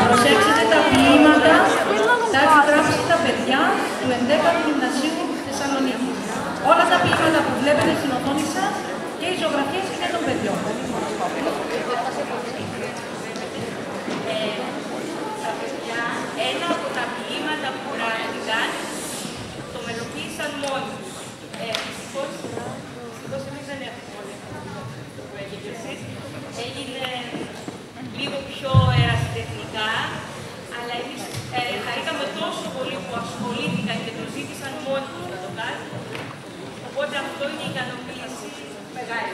προσέξετε τα ποίηματα, τα έχει γράψει τα παιδιά του 11ου Γυμνασίου Θεσσαλονίκης. Όλα τα ποίηματα που βλέπετε στην οθόνη σας και οι ζωγραφίες είναι των παιδιών. Ένα από τα ποίηματα που γράφτηκαν το μελοποίησαν μόνοι τους. Δυστυχώς εμείς δεν έχουμε μόνο το που έχετε εσείς. Έγινε λίγο πιο ερασιτεχνικά, αλλά εμείς χαρήκαμε τόσο πολύ που ασχολήθηκαν και το ζήτησαν μόνοι τους να το κάνουν. Οπότε αυτό είναι η ικανοποίηση μεγάλη.